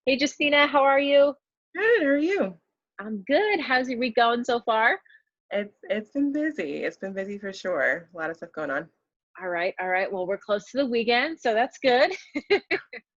Hey, Justina, how are you? Good, how are you? I'm good. How's your week going so far? It's been busy. It's been busy for sure. A lot of stuff going on. All right, all right. Well, we're close to the weekend, so that's good.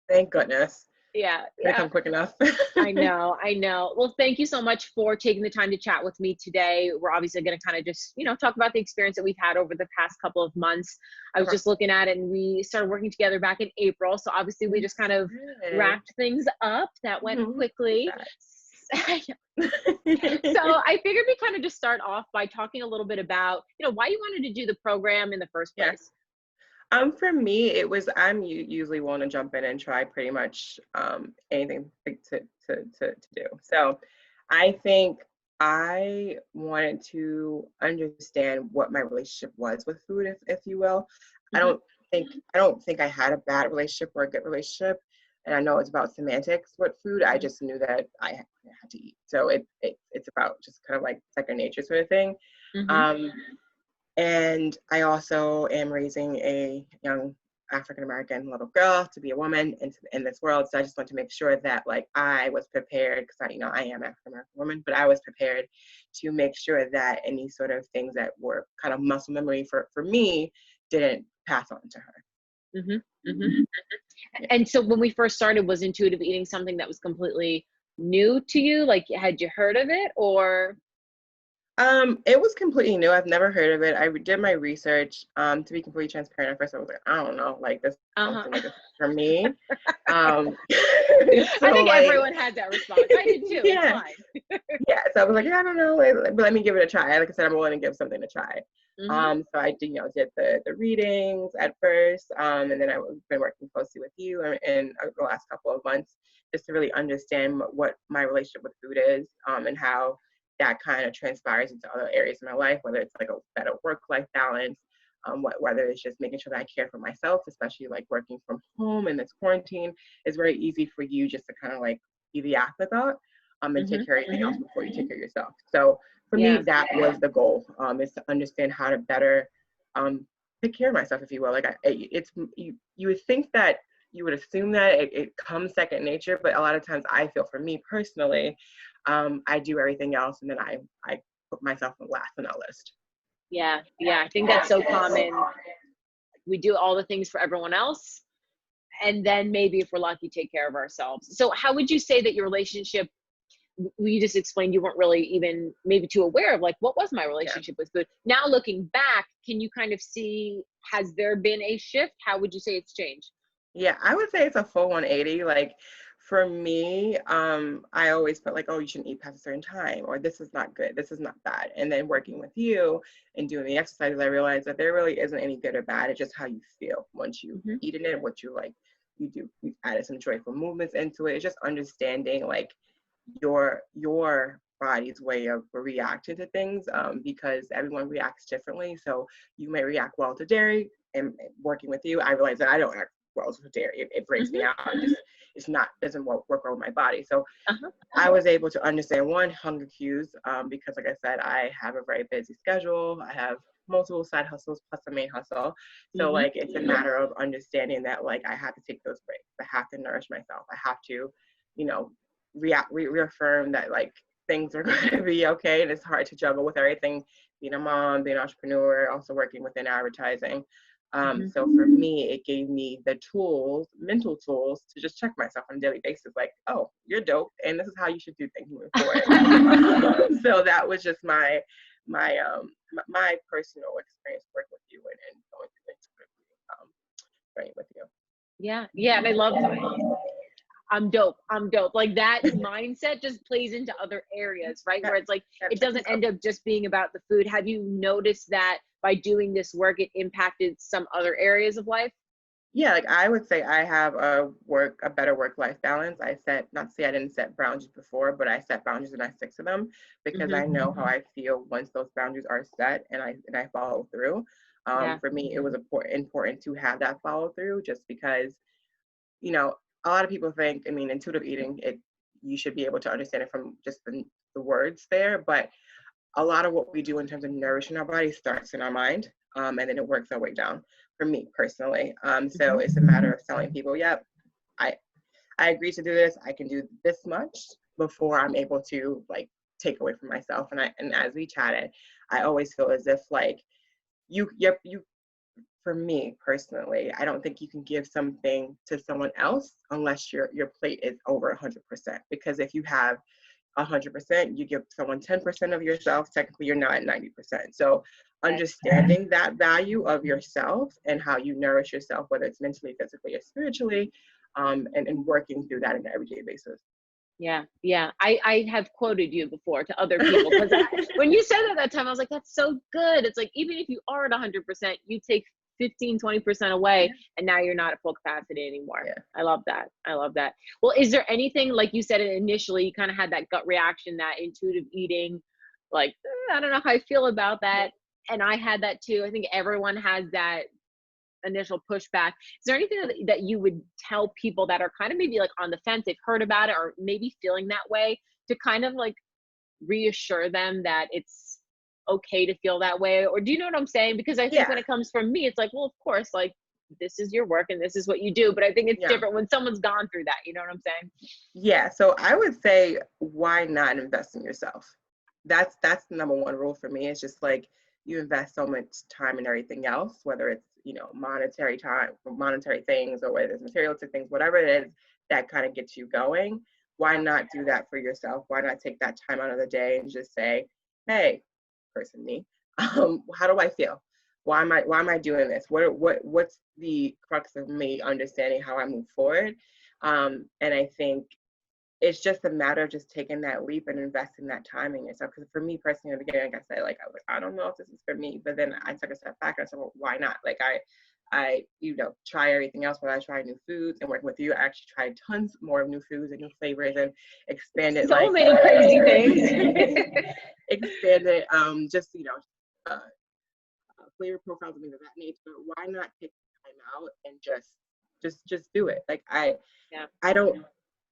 Thank goodness. Yeah, Couldn't yeah. come quick enough. I know, I know. Well, thank you so much for taking the time to chat with me today. We're obviously going to kind of just, talk about the experience that we've had over the past couple of months. I was Okay. just looking at it and we started working together back in April. So obviously we just kind of Good. wrapped things up. That went Love quickly. that. So I figured we kind of just start off by talking a little bit about, why you wanted to do the program in the first Yeah. place. For me, it was usually want to jump in and try pretty much anything to do. So I think I wanted to understand what my relationship was with food, if you will. I Hmm. don't I don't think I had a bad relationship or a good relationship. And I know it's about semantics with food. I Hmm. just knew that I had to eat. So it's about just kind of like second nature sort of thing. Hmm. Um, and I also am raising a young African American little girl to be a woman in this world. So I just want to make sure that like I was prepared because I am African American woman, but I was prepared to make sure that any sort of things that were kind of muscle memory for me didn't pass on to her. Hmm. Hmm. Yeah. And so when we first started, was intuitive eating something that was completely new to you? Like, had you heard of it or? It was completely new. I've never heard of it. Did my research. To be completely transparent, at first I was like, I don't know, like this don't Uh-huh. seem like this is for me. Um, I so think like, everyone had that response. I did too. It's yeah, fine. yeah. So I was like, yeah, I don't know, but let me give it a try. Like I said, I'm willing to give something a try. Hmm. So I did, did the readings at first, and then I've been working closely with you in the last couple of months just to really understand what my relationship with food is, and how that kind of transpires into other areas of my life, whether it's like a better work-life balance, whether it's just making sure that I care for myself, especially like working from home in this quarantine. It's very easy for you just to kind of like be the afterthought, and Hmm. take care of anything else before you take care of yourself. So for me, Yeah. that was the goal, is to understand how to better take care of myself, if you will. Like it's you would think that you would assume that it comes second nature, but a lot of times I feel for me personally, I do everything else and then I put myself last on that list. Yeah. Yeah. I think that's so common. We do all the things for everyone else. And then maybe if we're lucky, take care of ourselves. So how would you say that your relationship, you just explained you weren't really even maybe too aware of like, what was my Yeah. relationship with food? Now looking back, can you kind of see, has there been a shift? How would you say it's changed? Yeah, I would say it's a full 180. Like for me, I always felt like, oh, you shouldn't eat past a certain time, or this is not good, this is not bad. And then working with you and doing the exercises, I realized that there really isn't any good or bad. It's just how you feel once you've Hmm. eaten it, what you like, you added some joyful movements into it. It's just understanding like your body's way of reacting to things, because everyone reacts differently. So you may react well to dairy, and working with you, I realize that I don't act well to dairy. It breaks me Hmm. out. It's not doesn't work well with my body. So Uh-huh. I was able to understand one hunger cues, because like I said, I have a very busy schedule. I have multiple side hustles plus a main hustle. So Hmm. like it's a matter of understanding that like I have to take those breaks. I have to nourish myself. I have to, you know, reaffirm that like things are going to be okay. And it's hard to juggle with everything, being a mom, being an entrepreneur, also working within advertising. Hmm. So for me, it gave me the tools, mental tools, to just check myself on a daily basis. Like, oh, you're dope, and this is how you should do things moving forward. So that was just my personal experience working with you and going through this journey with you. Yeah. Yeah. And I love, I'm dope. I'm dope. Like that mindset just plays into other areas, right? Yeah, Where it's like, gotta it check doesn't yourself. end up just being about the food. Have you noticed that by doing this work, it impacted some other areas of life? Yeah, like I would say I have a better work-life balance. I set, not to say I didn't set boundaries before, but I set boundaries and I stick to them because Hmm. I know how I feel once those boundaries are set and I follow through. Yeah. For me, it was important to have that follow through just because, you know, a lot of people think, I mean, intuitive eating, you should be able to understand it from just the words there, but a lot of what we do in terms of nourishing our body starts in our mind, and then it works our way down for me personally. So Hmm. it's a matter of telling people, yep, I, I agree to do this. I can do this much before I'm able to like take away from myself. And as we chatted, I always feel as if like you for me personally, I don't think you can give something to someone else unless your plate is over 100%. Because if you have 100%, you give someone 10% of yourself, technically you're not at 90%. So understanding that value of yourself and how you nourish yourself, whether it's mentally, physically, or spiritually, and working through that on an everyday basis. Yeah. Yeah. I have quoted you before to other people because when you said that time, I was like, that's so good. It's like, even if you are at 100%, you take 15-20% away and now you're not at full capacity anymore. Yeah. I love that. I love that. Well, is there anything, like you said initially, you kind of had that gut reaction, that intuitive eating, like, I don't know how I feel about that. And I had that too. I think everyone has that initial pushback. Is there anything that you would tell people that are kind of maybe like on the fence, they've heard about it or maybe feeling that way, to kind of like reassure them that it's okay to feel that way? Or do you know what I'm saying? Because I think when it comes from me, it's like, well, of course, like, this is your work and this is what you do. But I think it's different when someone's gone through that. You know what I'm saying? Yeah. So I would say, why not invest in yourself? That's the number one rule for me. It's just like, you invest so much time in everything else, whether it's, monetary time, monetary things, or whether it's materialistic things, whatever it is that kind of gets you going. Why not do that for yourself? Why not take that time out of the day and just say, hey, person me, how do I feel? Why am I doing this? What's the crux of me understanding how I move forward? And I think it's just a matter of just taking that leap and investing that time in yourself. Because for me personally, in the beginning, like I said, like I was like, I don't know if this is for me. But then I took a step back and I said, well, why not? Like I try everything else. When I try new foods and working with you, I actually tried tons more of new foods and new flavors and expanded so many crazy things. expanded just flavor profiles and things of that nature. Why not take time out and just do it? Like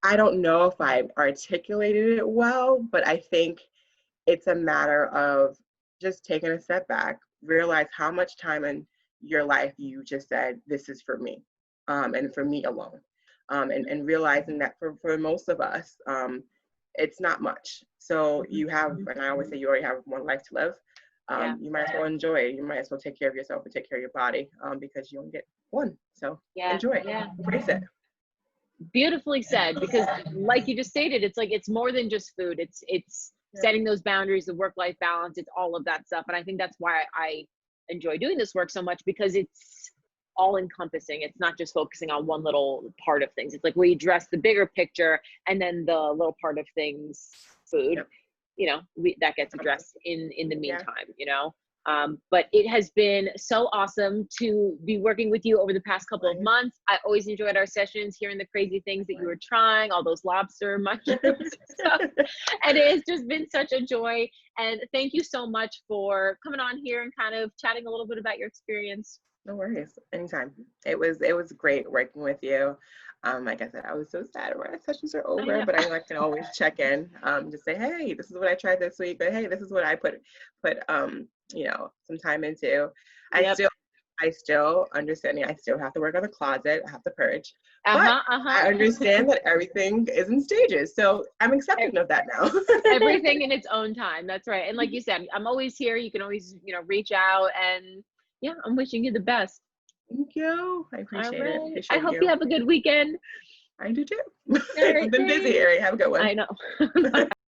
I don't know if I articulated it well, but I think it's a matter of just taking a step back, realize how much time in your life you just said, this is for me, and for me alone. And realizing that for most of us, it's not much. So you have, and I always say, you already have one life to live. You might as well enjoy it. You might as well take care of yourself and take care of your body, because you only get one. So enjoy it, embrace it. Beautifully said, because like you just stated, it's like, it's more than just food. It's setting those boundaries, the work-life balance, it's all of that stuff. And I think that's why I enjoy doing this work so much, because it's all encompassing. It's not just focusing on one little part of things. It's like we address the bigger picture, and then the little part of things, food, that gets addressed in the meantime, but it has been so awesome to be working with you over the past couple of months. I always enjoyed our sessions, hearing the crazy things that you were trying, all those lobster mushrooms and stuff. And it has just been such a joy. And thank you so much for coming on here and kind of chatting a little bit about your experience. No worries. Anytime. It was great working with you. Like I said, I was so sad when our sessions are over, but I can always check in, just say, hey, this is what I tried this week, or hey, this is what I put some time into. I still understanding, I still have to work on the closet, I have to purge. But I understand that everything is in stages. So I'm accepting of that now. Everything in its own time. That's right. And like you said, I'm always here. You can always, reach out, and I'm wishing you the best. Thank you. I appreciate it. I hope you have a good weekend. I do too. It's been busy, Ari. Have a good one. I know.